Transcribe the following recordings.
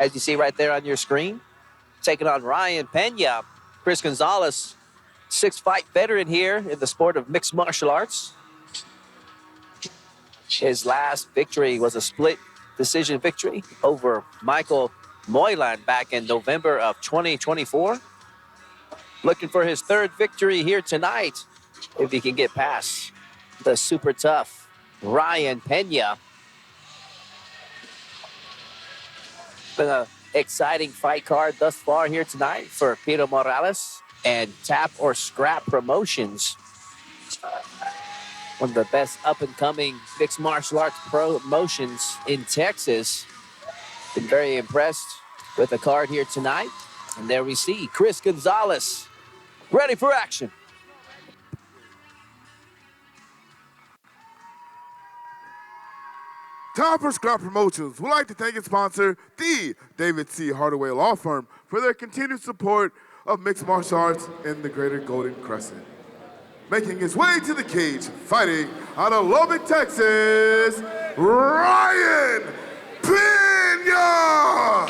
as you see right there on your screen. Taking on Ryan Pena. Kris Gonzales, 6-fight veteran here in the sport of mixed martial arts. His last victory was a split decision victory over Michael Moylan back in November of 2024. Looking for his third victory here tonight, if he can get past the super tough Ryan Pena. Been an exciting fight card thus far here tonight for Peter Morales and Tap or Scrap Promotions. One of the best up-and-coming mixed martial arts promotions in Texas. Been very impressed with the card here tonight. And there we see Kris Gonzales ready for action. Tap or Scrap Promotions would like to thank its sponsor, the David C. Hardaway Law Firm, for their continued support of mixed martial arts in the greater Golden Crescent. Making his way to the cage, fighting out of Lubbock, Texas, Ryan Pena!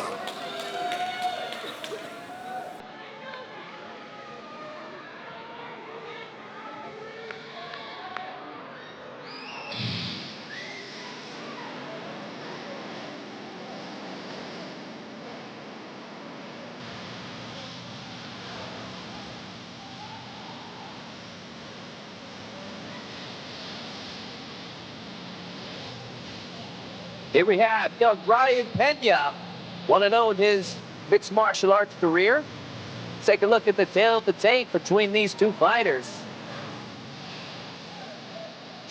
Here we have young Ryan Pena, 1-0 in his mixed martial arts career. Take a look at the tail of the tape between these two fighters.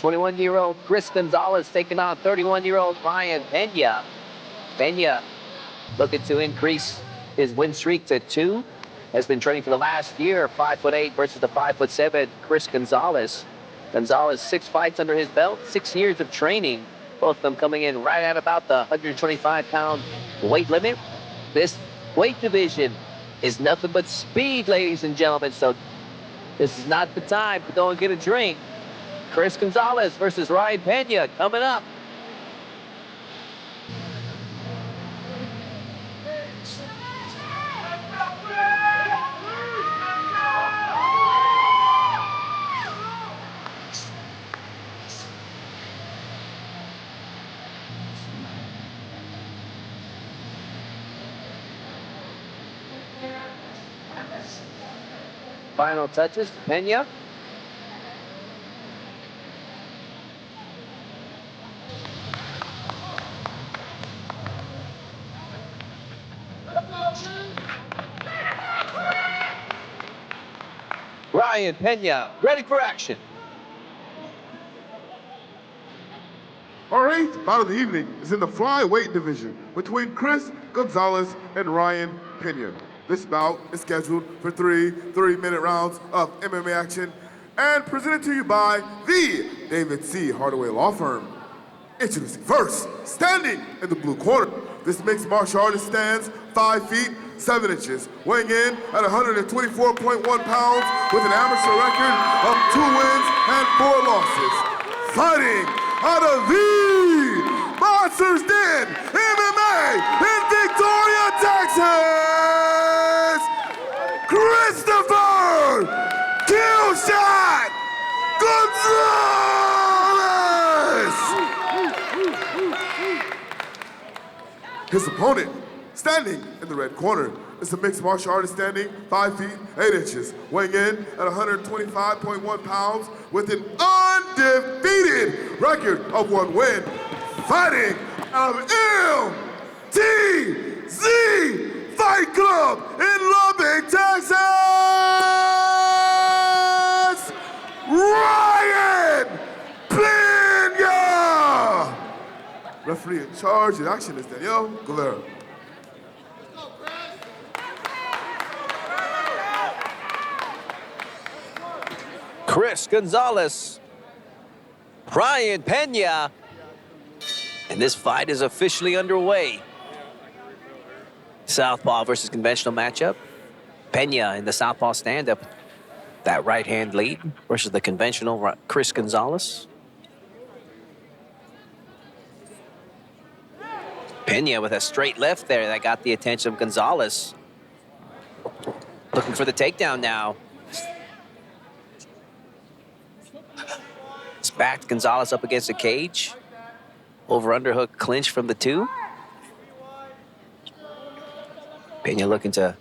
21-year-old Kris Gonzales taking on 31-year-old Ryan Pena. Pena looking to increase his win streak to 2. Has been training for the last year, 5'8" versus the 5'7" Kris Gonzales. Gonzales, 6 fights under his belt, 6 years of training. Both of them coming in right at about the 125-pound weight limit. This weight division is nothing but speed, ladies and gentlemen. So this is not the time to go and get a drink. Kris Gonzales versus Ryan Pena coming up. Final touches, Pena. Ryan Pena, ready for action. Our 8th bout of the evening is in the flyweight division between Kris Gonzales and Ryan Pena. This bout is scheduled for 3 30-minute rounds of MMA action and presented to you by the David C. Hardaway Law Firm. Introducing first, standing in the blue corner, this mixed martial artist stands 5 feet 7 inches, weighing in at 124.1 pounds with an amateur record of 2 wins and 4 losses. Fighting out of the Monsters Den MMA in Victoria, Texas, Christopher Killshot Gonzales! His opponent, standing in the red corner, is a mixed martial artist standing 5 feet 8 inches, weighing in at 125.1 pounds with an undefeated record of 1 win. Fighting out of LTZ Fight Club in Lubbock, Texas, Ryan Pena! Referee in charge in action is Danielle Guevara. Kris Gonzales, Ryan Pena, and this fight is officially underway. Southpaw versus conventional matchup. Pena in the southpaw stand-up. That right-hand lead versus the conventional Kris Gonzales. Pena Pena with a straight left there that got the attention of Gonzales. Looking for the takedown now. It's backed Gonzales up against the cage. Over underhook clinch from the two. Pena looking to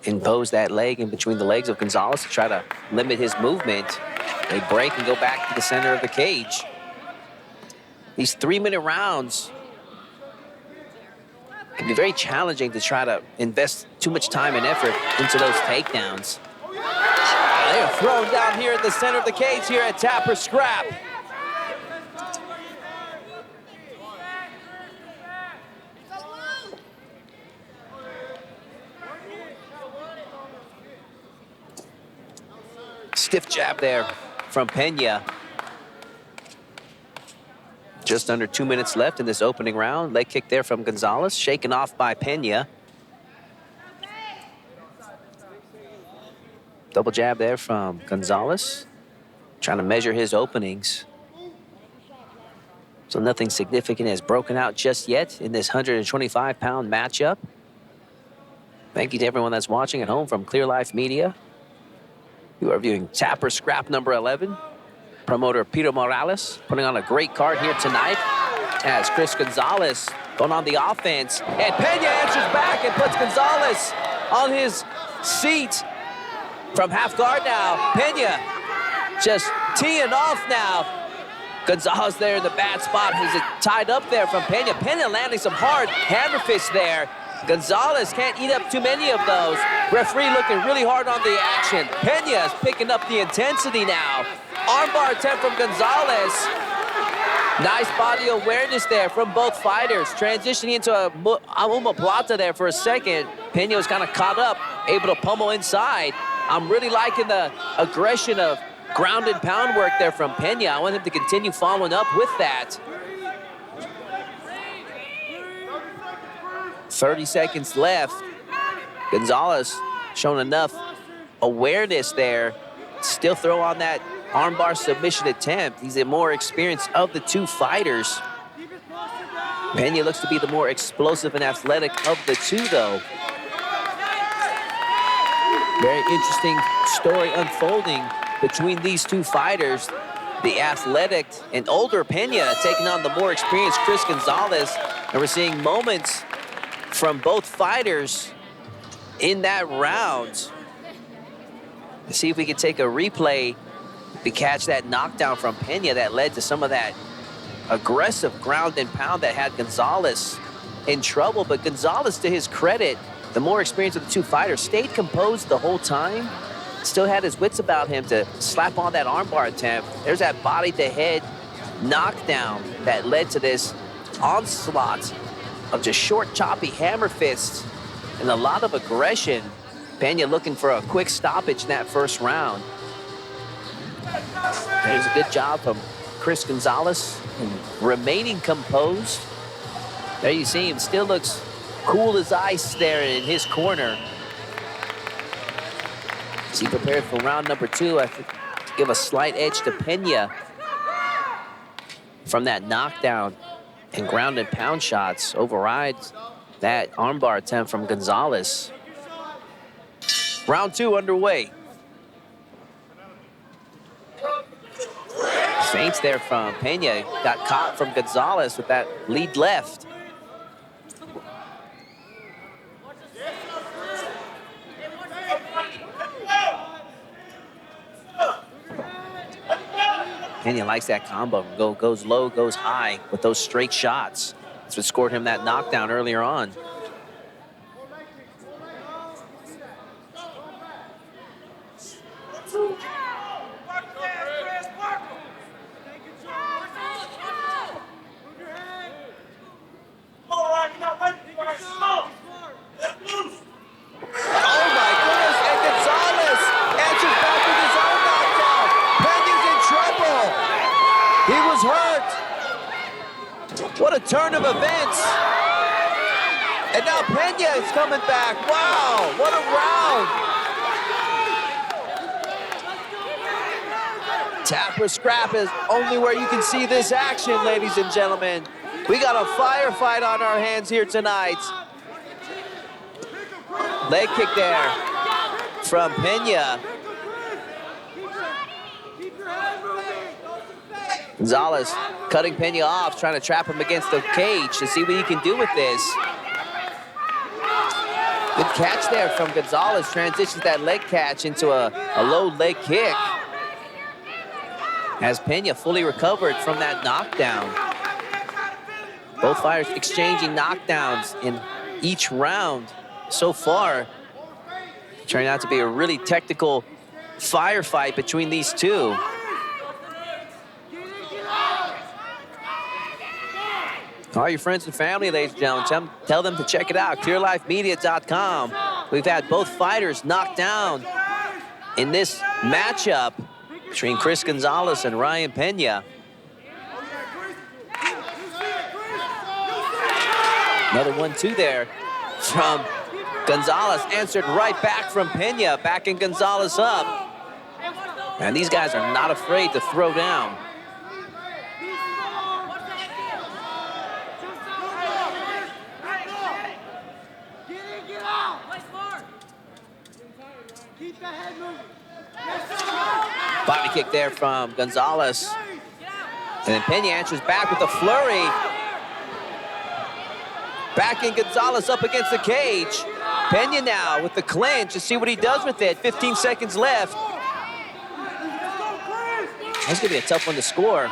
impose that leg in between the legs of Gonzales to try to limit his movement. They break and go back to the center of the cage. These 3-minute rounds can be very challenging to try to invest too much time and effort into those takedowns. They're thrown down here at the center of the cage here at Tap or Scrap. Stiff jab there from Pena. Just under 2 minutes left in this opening round. Leg kick there from Gonzales, shaken off by Pena. Double jab there from Gonzales, trying to measure his openings. So nothing significant has broken out just yet in this 125-pound matchup. Thank you to everyone that's watching at home from Clear Life Media. You are viewing Tap or Scrap number 11. Promoter Peter Morales putting on a great card here tonight as Kris Gonzales going on the offense. And Pena answers back and puts Gonzales on his seat from half guard now. Pena just teeing off now. Gonzales there in the bad spot. He's tied up there from Pena. Pena landing some hard hammer fists there. Gonzales can't eat up too many of those. Referee looking really hard on the action. Pena is picking up the intensity now. Armbar attempt from Gonzales. Nice body awareness there from both fighters. Transitioning into a omoplata there for a second. Pena was kind of caught up, able to pummel inside. I'm really liking the aggression of ground and pound work there from Pena. I want him to continue following up with that. 30 seconds left. Gonzales showing enough awareness there. Still throw on that armbar submission attempt. He's the more experienced of the two fighters. Pena looks to be the more explosive and athletic of the two, though. Very interesting story unfolding between these two fighters. The athletic and older Pena taking on the more experienced Kris Gonzales. And we're seeing moments from both fighters in that round. Let's see if we can take a replay to catch that knockdown from Pena that led to some of that aggressive ground and pound that had Gonzales in trouble. But Gonzales, to his credit, the more experienced of the two fighters, stayed composed the whole time. Still had his wits about him to slap on that armbar attempt. There's that body to head knockdown that led to this onslaught of just short, choppy hammer fists and a lot of aggression. Pena looking for a quick stoppage in that first round. There's a good job from Kris Gonzales in remaining composed. There you see him, still looks cool as ice there in his corner. As he prepared for round number 2, I think to give a slight edge to Pena from that knockdown and ground and pound shots. Overrides that armbar attempt from Gonzales. Round 2 underway. Feints there from Pena. Got caught from Gonzales with that lead left. Pena likes that combo. Goes low, goes high with those straight shots. That's what scored him that knockdown earlier on. What a turn of events. And now Pena is coming back. Wow, what a round. Tap or Scrap is only where you can see this action, ladies and gentlemen. We got a firefight on our hands here tonight. Leg kick there from Pena. Gonzales cutting Pena off, trying to trap him against the cage to see what he can do with this. Good catch there from Gonzales. Transitions that leg catch into a low leg kick. As Pena fully recovered from that knockdown. Both fighters exchanging knockdowns in each round so far. Turning out to be a really technical firefight between these two. All your friends and family, ladies and gentlemen, tell them to check it out, clearlifemedia.com. We've had both fighters knocked down in this matchup between Kris Gonzales and Ryan Pena. Another 1-2 there from Gonzales, answered right back from Pena, backing Gonzales up. And these guys are not afraid to throw down. Body kick there from Gonzales. And then Pena answers back with a flurry. Backing Gonzales up against the cage. Pena now with the clinch to see what he does with it. 15 seconds left. That's gonna be a tough one to score.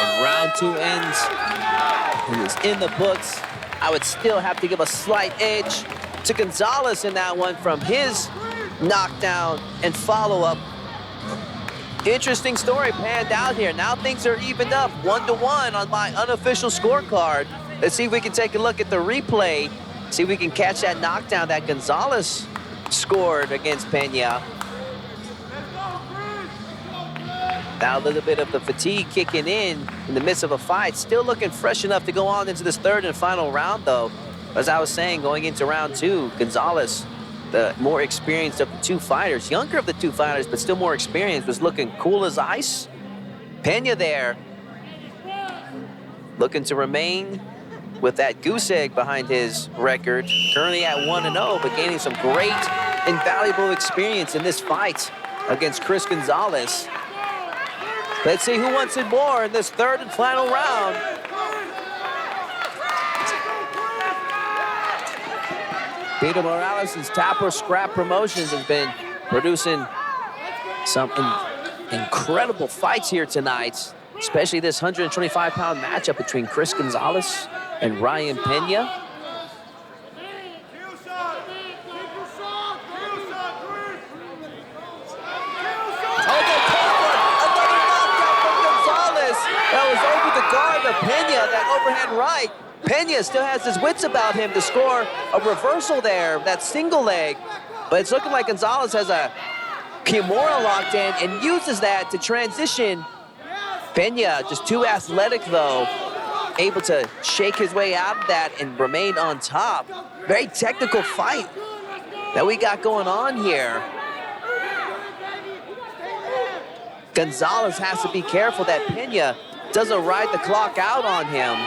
And round 2 ends. It is in the books. I would still have to give a slight edge to Gonzales in that one from his knockdown and follow-up. Interesting story panned out here. Now things are evened up 1-1 on my unofficial scorecard. Let's see if we can take a look at the replay. See if we can catch that knockdown that Gonzales scored against Pena. Now a little bit of the fatigue kicking in the midst of a fight. Still looking fresh enough to go on into this third and final round, though. As I was saying, going into round 2, Gonzales, the more experienced of the two fighters, younger of the two fighters, but still more experienced, was looking cool as ice. Pena there, looking to remain with that goose egg behind his record. Currently at 1-0, but gaining some great and valuable experience in this fight against Kris Gonzales. Let's see who wants it more in this third and final round. Peter Morales' Tapper Scrap Promotions has been producing some incredible fights here tonight, especially this 125-pound matchup between Kris Gonzales and Ryan Pena. Pena, that overhand right. Pena still has his wits about him to score a reversal there, that single leg. But it's looking like Gonzales has a Kimura locked in and uses that to transition. Pena, just too athletic though, able to shake his way out of that and remain on top. Very technical fight that we got going on here. Gonzales has to be careful that Pena doesn't ride the clock out on him.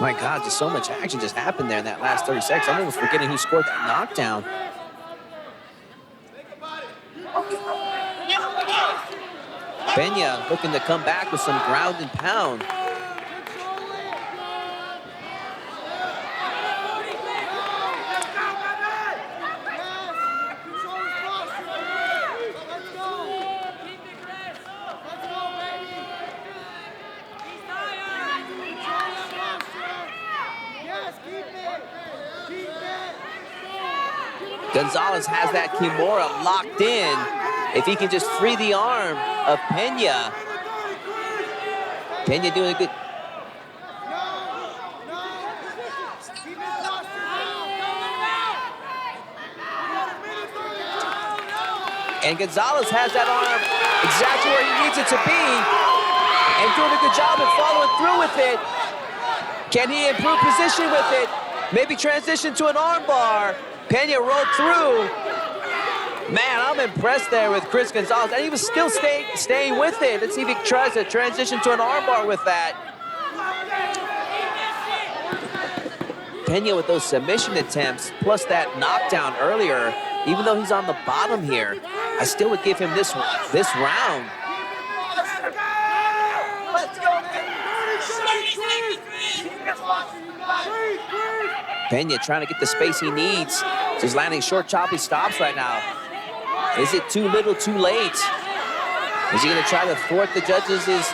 My God, just so much action just happened there in that last 30 seconds. I'm almost forgetting who scored that knockdown. Pena looking to come back with some ground and pound. Gonzales has that Kimura locked in. If he can just free the arm of Pena. Pena doing a good... And Gonzales has that arm exactly where he needs it to be. and doing a good job and following through with it. Can he improve position with it? Maybe transition to an armbar. Pena rolled through. Man, I'm impressed there with Kris Gonzales, and he was still staying with it. Let's see if he tries to transition to an armbar with that. Pena with those submission attempts, plus that knockdown earlier, even though he's on the bottom here, I still would give him this round. Pena trying to get the space he needs. Just landing short, choppy stops right now. Is it too little, too late? Is he going to try to thwart the judges'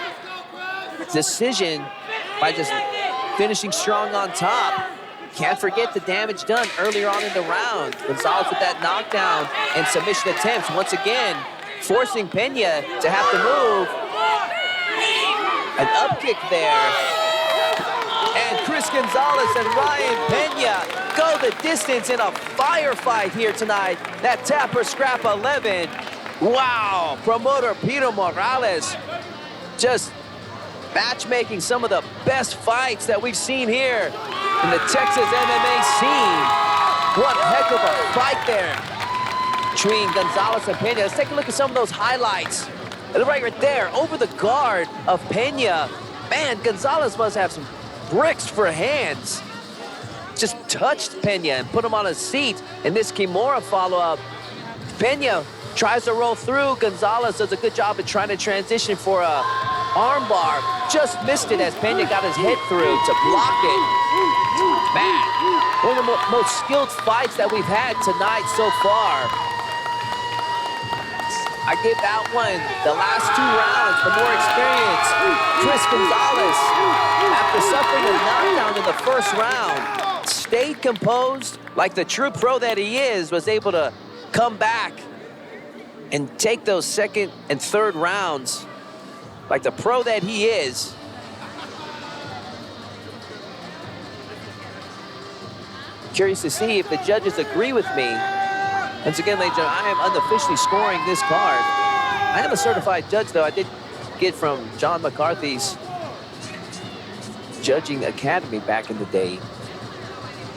decision by just finishing strong on top? Can't forget the damage done earlier on in the round. Gonzales with that knockdown and submission attempts once again, forcing Pena to have to move. An up kick there. And Kris Gonzales and Ryan Pena go the distance in a firefight here tonight. That Tapper Scrap 11. Wow, promoter Peter Morales just matchmaking some of the best fights that we've seen here in the Texas MMA scene. What a heck of a fight there between Gonzales and Pena. Let's take a look at some of those highlights. Right there, over the guard of Pena. Man, Gonzales must have some bricks for hands. Just touched Pena and put him on a seat in this Kimura follow-up. Pena tries to roll through. Gonzales does a good job of trying to transition for a armbar. Just missed it as Pena got his head through to block it. Man, one of the most skilled fights that we've had tonight so far. I give that one the last 2 rounds, the more experience. Kris Gonzales, after suffering a knockdown in the first round, stayed composed like the true pro that he is, was able to come back and take those second and third rounds like the pro that he is. Curious to see if the judges agree with me. Once again, ladies and gentlemen, I am unofficially scoring this card. I am a certified judge, though. I did get from John McCarthy's Judging Academy back in the day.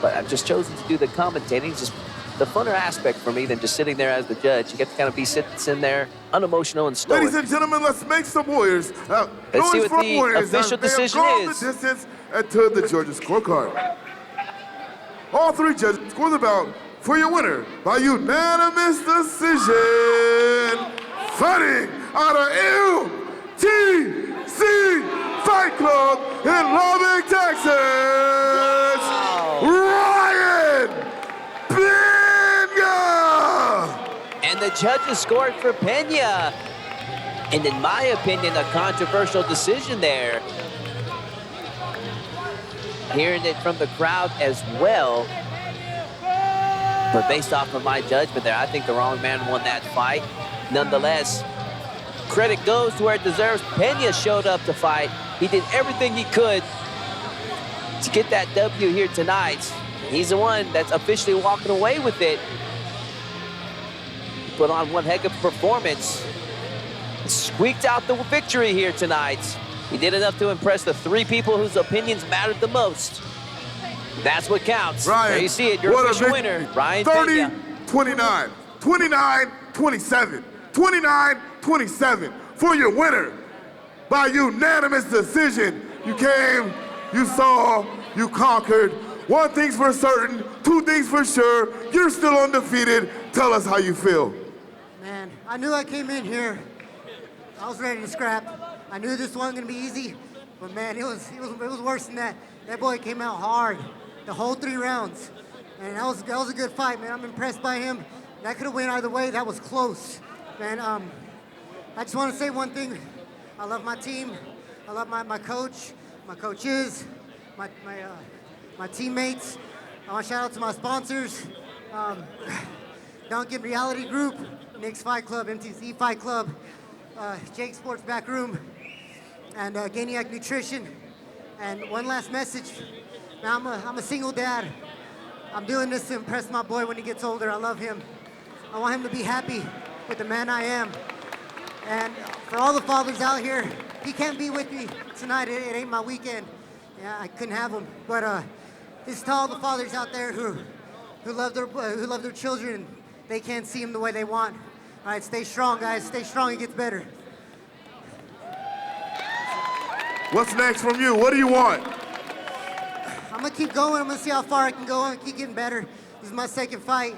But I've just chosen to do the commentating. It's just the funner aspect for me than just sitting there as the judge. You get to kind of be sitting there, unemotional and stoic. Ladies and gentlemen, let's make some warriors. Let's see what the official decision is. The distance and to the judges' scorecard. All 3 judges score the bout for your winner by unanimous decision. Fighting out of UTC Fight Club in Lubbock, Texas, Ryan Pena! And the judges scored for Pena. And in my opinion, a controversial decision there. Hearing it from the crowd as well. But based off of my judgment there, I think the wrong man won that fight. Nonetheless, credit goes to where it deserves. Pena showed up to fight. He did everything he could to get that W here tonight. He's the one that's officially walking away with it. Put on one heck of a performance. Squeaked out the victory here tonight. He did enough to impress the 3 people whose opinions mattered the most. That's what counts. Ryan, there you see it, your official winner, Ryan 30, Pena. 29, 29, 27, 29, 27 for your winner by unanimous decision. You came, you saw, you conquered. 1 thing's for certain, 2 things for sure. You're still undefeated. Tell us how you feel. Man, I knew I came in here. I was ready to scrap. I knew this wasn't gonna be easy, but man, it was worse than that. That boy came out hard the whole 3 rounds, and that was a good fight, man. I'm impressed by him. That could have went either way. That was close, man. I just want to say one thing. I love my team. I love my coach, my coaches, my teammates. I want to shout out to my sponsors, Duncan Reality Group, Nick's Fight Club, MTC Fight Club, Jake Sports Backroom, and Ganiac Nutrition. And one last message. Now, I'm a single dad. I'm doing this to impress my boy when he gets older. I love him. I want him to be happy with the man I am. And for all the fathers out here, he can't be with me tonight. It ain't my weekend. Yeah, I couldn't have him. But this is to all the fathers out there who love their children. They can't see them the way they want. All right, stay strong, guys. Stay strong. It gets better. What's next from you? What do you want? I'm gonna keep going. I'm gonna see how far I can go and keep getting better. This is my second fight.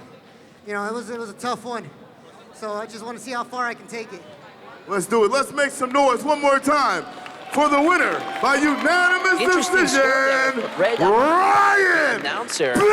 You know, it was a tough one. So I just want to see how far I can take it. Let's do it. Let's make some noise one more time for the winner by unanimous Interesting decision, score there. Red Ryan announcer. Pena!